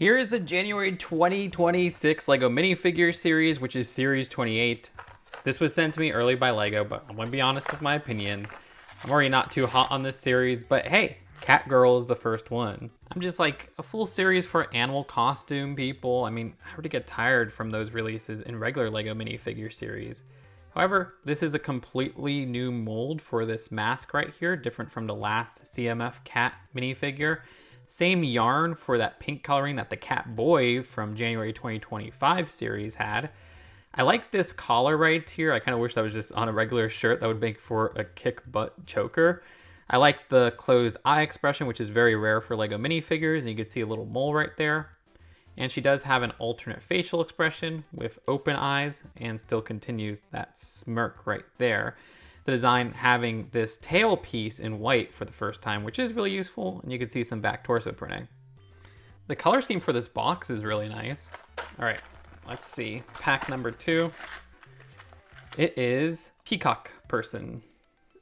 Here is the January 2026 LEGO Minifigures Series, which is Series 28. This was sent to me early by LEGO, but I'm going to be honest with my opinions. I'm already not too hot on this series, but hey, Cat Girl is the first one. I'm just like, a full series for animal costume people. I mean, I already get tired from those releases in regular LEGO Minifigures series. However, this is a completely new mold for this mask right here, different from the last CMF cat minifigure. Same yarn for that pink coloring that the Cat Boy from January 2025 series had. I like this collar right here. I kind of wish that was just on a regular shirt. That would make for a kick butt choker. I like the closed eye expression, which is very rare for LEGO minifigures, and you can see a little mole right there. And she does have an alternate facial expression with open eyes and still continues that smirk right there. The design having this tail piece in white for the first time, which is really useful, and you can see some back torso printing. The color scheme for this box is really nice. All right, let's see. Pack number 2. It is Peacock Person.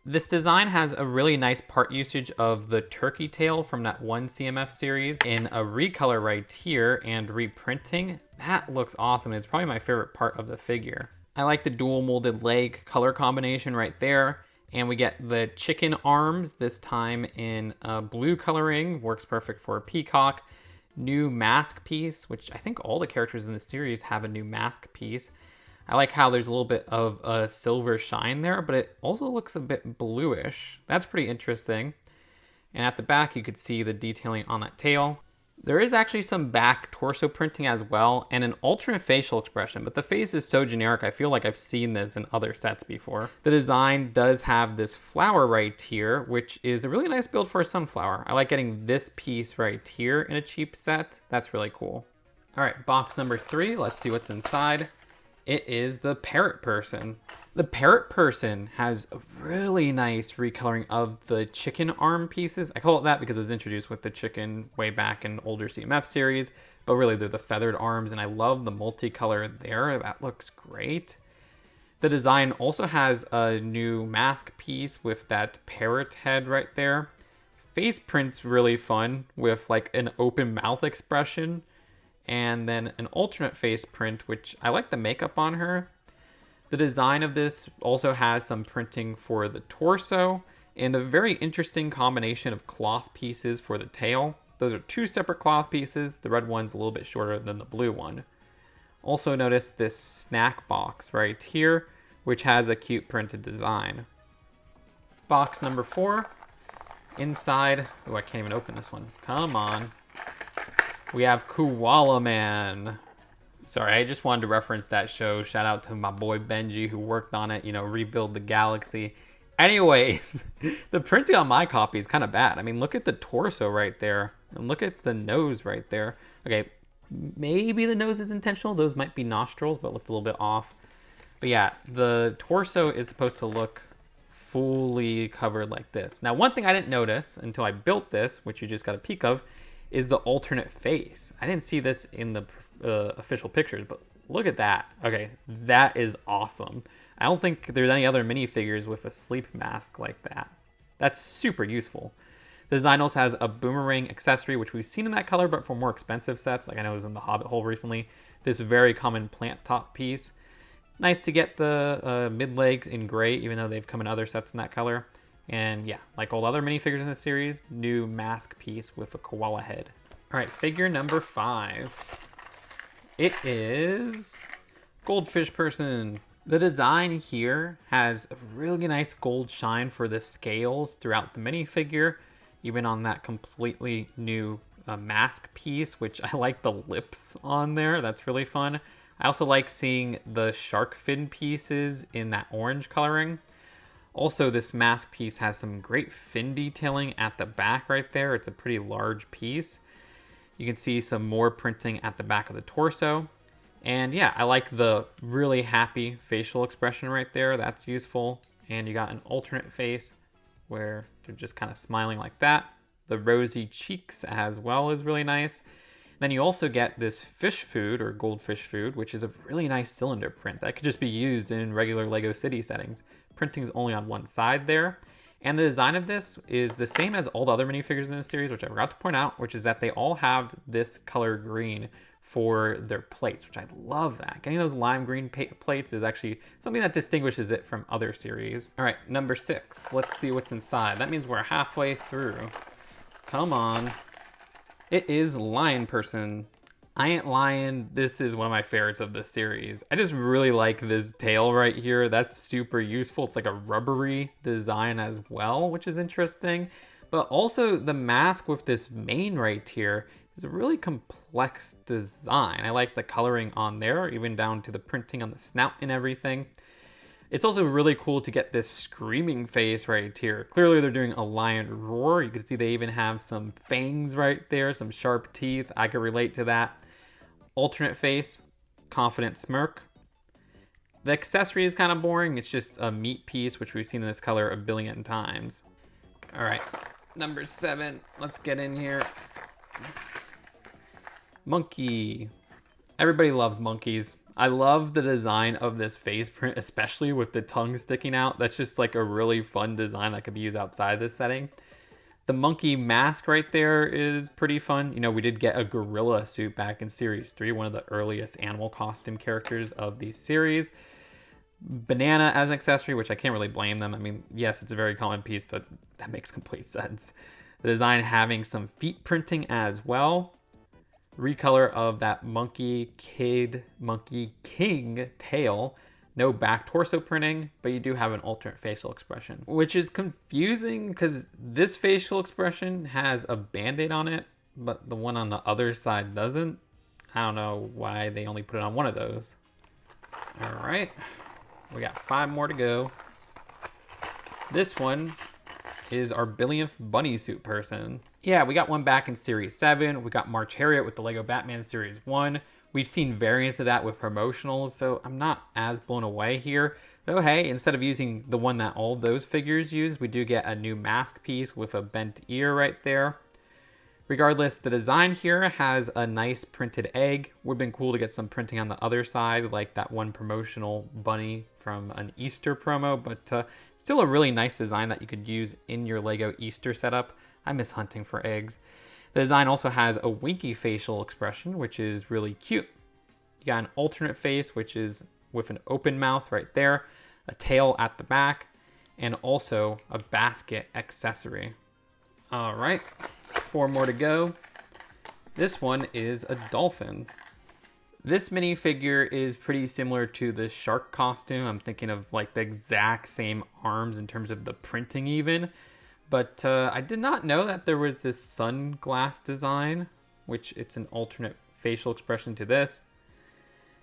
This design has a really nice part usage of the turkey tail from that one CMF series in a recolor right here and reprinting. That looks awesome. It's probably my favorite part of the figure. I like the dual molded leg color combination right there. And we get the chicken arms, this time in blue coloring. Works perfect for a peacock. New mask piece, which I think all the characters in this series have a new mask piece. I like how there's a little bit of a silver shine there, but it also looks a bit bluish. That's pretty interesting. And at the back, you could see the detailing on that tail. There is actually some back torso printing as well, and an alternate facial expression, but the face is so generic, I feel like I've seen this in other sets before. The design does have this flower right here, which is a really nice build for a sunflower. I like getting this piece right here in a cheap set. That's really cool. All right, box number 3. Let's see what's inside. It is the Parrot Person. The Parrot Person has a really nice recoloring of the chicken arm pieces. I call it that because it was introduced with the chicken way back in older CMF series, but really they're the feathered arms, and I love the multicolor there. That looks great. The design also has a new mask piece with that parrot head right there. Face print's really fun with like an open mouth expression. And then an alternate face print, which I like the makeup on her. The design of this also has some printing for the torso and a very interesting combination of cloth pieces for the tail. Those are 2 separate cloth pieces. The red one's a little bit shorter than the blue one. Also notice this snack box right here, which has a cute printed design. Box number 4. Inside, oh, I can't even open this one. Come on. We have Koala Man. Sorry, I just wanted to reference that show. Shout out to my boy Benji who worked on it, Rebuild the Galaxy. Anyways, the printing on my copy is kind of bad. I mean, look at the torso right there. And look at the nose right there. Okay, maybe the nose is intentional. Those might be nostrils, but looked a little bit off. But yeah, the torso is supposed to look fully covered like this. Now, one thing I didn't notice until I built this, which you just got a peek of, is the alternate face. I didn't see this in the official pictures, but look at that. Okay, that is awesome. I don't think there's any other minifigures with a sleep mask like that. That's super useful. The design also has a boomerang accessory, which we've seen in that color, but for more expensive sets, like I know it was in the Hobbit hole recently. This very common plant top piece. Nice to get the mid legs in gray, even though they've come in other sets in that color. And yeah, like all other minifigures in the series, new mask piece with a koala head. All right, figure number 5. It is Goldfish Person. The design here has a really nice gold shine for the scales throughout the minifigure, even on that completely new mask piece, which I like the lips on there. That's really fun. I also like seeing the shark fin pieces in that orange coloring. Also, this mask piece has some great fin detailing at the back right there. It's a pretty large piece. You can see some more printing at the back of the torso. And yeah, I like the really happy facial expression right there. That's useful. And you got an alternate face where they're just kind of smiling like that. The rosy cheeks as well is really nice. Then you also get this fish food or goldfish food, which is a really nice cylinder print that could just be used in regular LEGO City settings. Printing's only on one side there. And the design of this is the same as all the other minifigures in this series, which I forgot to point out, which is that they all have this color green for their plates, which I love that. Getting those lime green plates is actually something that distinguishes it from other series. All right, number 6. Let's see what's inside. That means we're halfway through. Come on. It is Lion Person. I Ain't Lying. This is one of my favorites of the series. I just really like this tail right here. That's super useful. It's like a rubbery design as well, which is interesting. But also the mask with this mane right here is a really complex design. I like the coloring on there, even down to the printing on the snout and everything. It's also really cool to get this screaming face right here. Clearly they're doing a lion roar. You can see they even have some fangs right there, some sharp teeth. I can relate to that. Alternate face, confident smirk. The accessory is kind of boring. It's just a meat piece, which we've seen in this color a billion times. All right, number 7. Let's get in here. Monkey. Everybody loves monkeys. I love the design of this face print, especially with the tongue sticking out. That's just like a really fun design that could be used outside this setting. The monkey mask right there is pretty fun. You know, we did get a gorilla suit back in Series 3, one of the earliest animal costume characters of the series. Banana as an accessory, which I can't really blame them. I mean, yes, it's a very common piece, but that makes complete sense. The design having some feet printing as well. Recolor of that monkey king tail. No back torso printing, but you do have an alternate facial expression, which is confusing because this facial expression has a band-aid on it, but the one on the other side doesn't. I don't know why they only put it on one of those. All right, we got 5 more to go. This one is our billionth bunny suit person. Yeah, we got one back in Series 7. We got March Harriet with the LEGO Batman Series 1. We've seen variants of that with promotionals, so I'm not as blown away here. Though, hey, instead of using the one that all those figures use, we do get a new mask piece with a bent ear right there. Regardless, the design here has a nice printed egg. Would have been cool to get some printing on the other side, like that one promotional bunny from an Easter promo, but still a really nice design that you could use in your LEGO Easter setup. I miss hunting for eggs. The design also has a winky facial expression, which is really cute. You got an alternate face, which is with an open mouth right there, a tail at the back, and also a basket accessory. All right, 4 more to go. This one is a dolphin. This minifigure is pretty similar to the shark costume. I'm thinking of like the exact same arms in terms of the printing even. But I did not know that there was this sunglass design, which it's an alternate facial expression to this.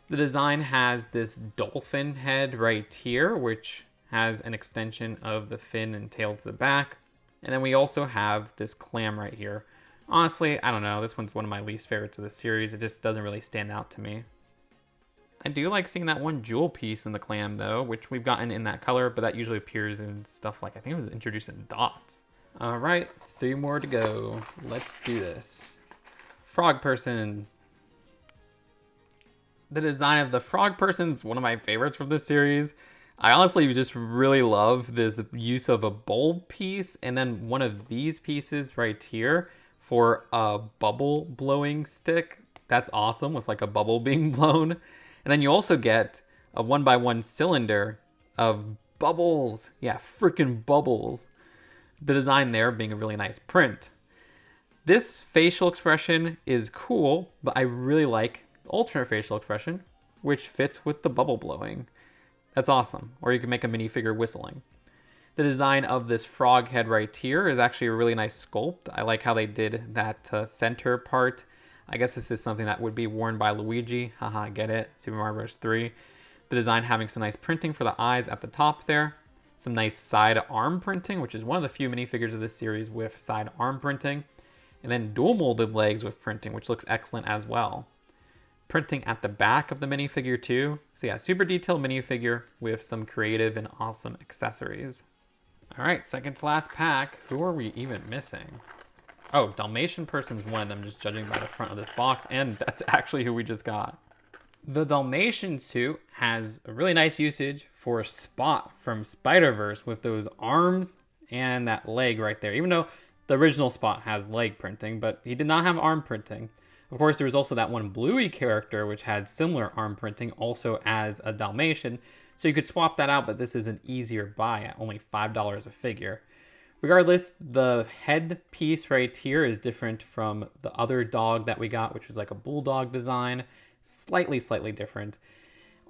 The design has this dolphin head right here, which has an extension of the fin and tail to the back. And then we also have this clam right here. Honestly, I don't know. This one's one of my least favorites of the series. It just doesn't really stand out to me. I do like seeing that one jewel piece in the clam though, which we've gotten in that color, but that usually appears in stuff like, I think it was introduced in dots. All right, 3 more to go. Let's do this. Frog person. The design of the frog person is one of my favorites from this series. I honestly just really love this use of a bulb piece and then one of these pieces right here for a bubble blowing stick. That's awesome, with like a bubble being blown. And then you also get a 1x1 cylinder of bubbles. Yeah, freaking bubbles. The design there being a really nice print. This facial expression is cool, but I really like the alternate facial expression, which fits with the bubble blowing. That's awesome. Or you can make a minifigure whistling. The design of this frog head right here is actually a really nice sculpt. I like how they did that center part. I guess this is something that would be worn by Luigi. Haha, get it? Super Mario Bros. 3. The design having some nice printing for the eyes at the top there. Some nice side arm printing, which is one of the few minifigures of this series with side arm printing. And then dual molded legs with printing, which looks excellent as well. Printing at the back of the minifigure too. So yeah, super detailed minifigure with some creative and awesome accessories. All right, second to last pack. Who are we even missing? Oh, Dalmatian person's one of them, just judging by the front of this box, and that's actually who we just got. The Dalmatian suit has a really nice usage for Spot from Spider-Verse with those arms and that leg right there, even though the original Spot has leg printing, but he did not have arm printing. Of course, there was also that one Bluey character which had similar arm printing, also as a Dalmatian, so you could swap that out, but this is an easier buy at only $5 a figure. Regardless, the head piece right here is different from the other dog that we got, which was like a bulldog design. Slightly different.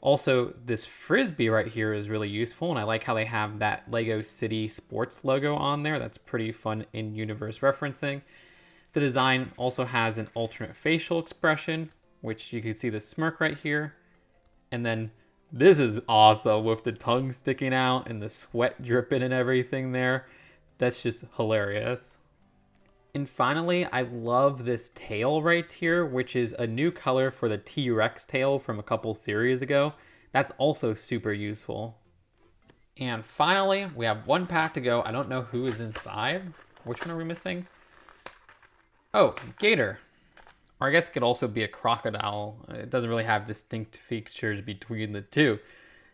Also, this frisbee right here is really useful, and I like how they have that Lego City Sports logo on there. That's pretty fun in-universe referencing. The design also has an alternate facial expression, which you can see the smirk right here. And then this is awesome with the tongue sticking out and the sweat dripping and everything there. That's just hilarious. And finally, I love this tail right here, which is a new color for the T-Rex tail from a couple series ago. That's also super useful. And finally, we have one pack to go. I don't know who is inside. Which one are we missing? Oh, Gator. Or I guess it could also be a crocodile. It doesn't really have distinct features between the two.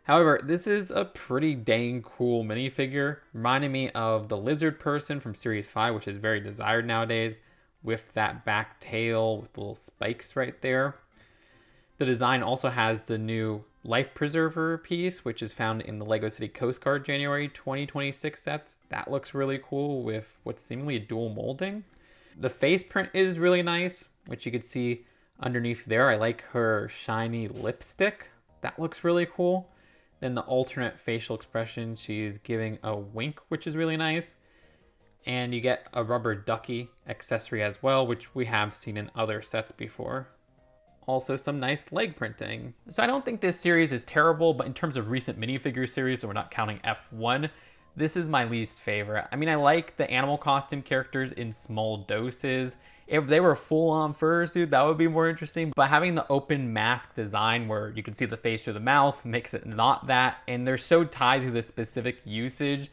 However, this is a pretty dang cool minifigure, reminding me of the lizard person from Series 5, which is very desired nowadays, with that back tail with the little spikes right there. The design also has the new life preserver piece, which is found in the LEGO City Coast Guard January 2026 sets. That looks really cool with what's seemingly a dual molding. The face print is really nice, which you can see underneath there. I like her shiny lipstick. That looks really cool. Then the alternate facial expression, she's giving a wink, which is really nice. And you get a rubber ducky accessory as well, which we have seen in other sets before. Also some nice leg printing. So I don't think this series is terrible, but in terms of recent minifigure series, so we're not counting F1, this is my least favorite. I mean, I like the animal costume characters in small doses. If they were full-on fursuit, that would be more interesting. But having the open mask design where you can see the face through the mouth makes it not that. And they're so tied to the specific usage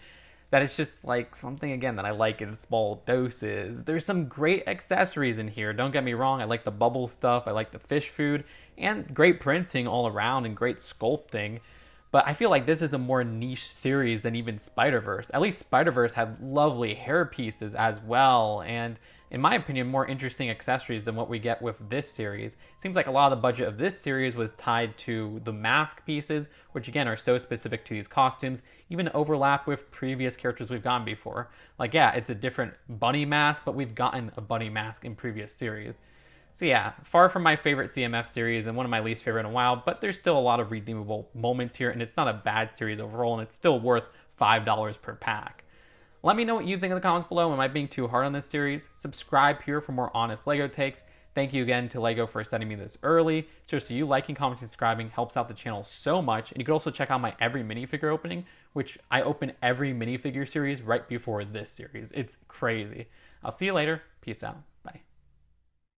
that it's just like something, again, that I like in small doses. There's some great accessories in here. Don't get me wrong. I like the bubble stuff. I like the fish food. And great printing all around and great sculpting. But I feel like this is a more niche series than even Spider-Verse. At least Spider-Verse had lovely hair pieces as well, and in my opinion, more interesting accessories than what we get with this series. Seems like a lot of the budget of this series was tied to the mask pieces, which again are so specific to these costumes, even overlap with previous characters we've gotten before. Like, yeah, it's a different bunny mask, but we've gotten a bunny mask in previous series. So yeah, far from my favorite CMF series and one of my least favorite in a while, but there's still a lot of redeemable moments here, and it's not a bad series overall, and it's still worth $5 per pack. Let me know what you think in the comments below. Am I being too hard on this series? Subscribe here for more honest LEGO takes. Thank you again to LEGO for sending me this early. Seriously, you liking, commenting, subscribing helps out the channel so much. And you can also check out my every minifigure opening, which I open every minifigure series right before this series. It's crazy. I'll see you later. Peace out.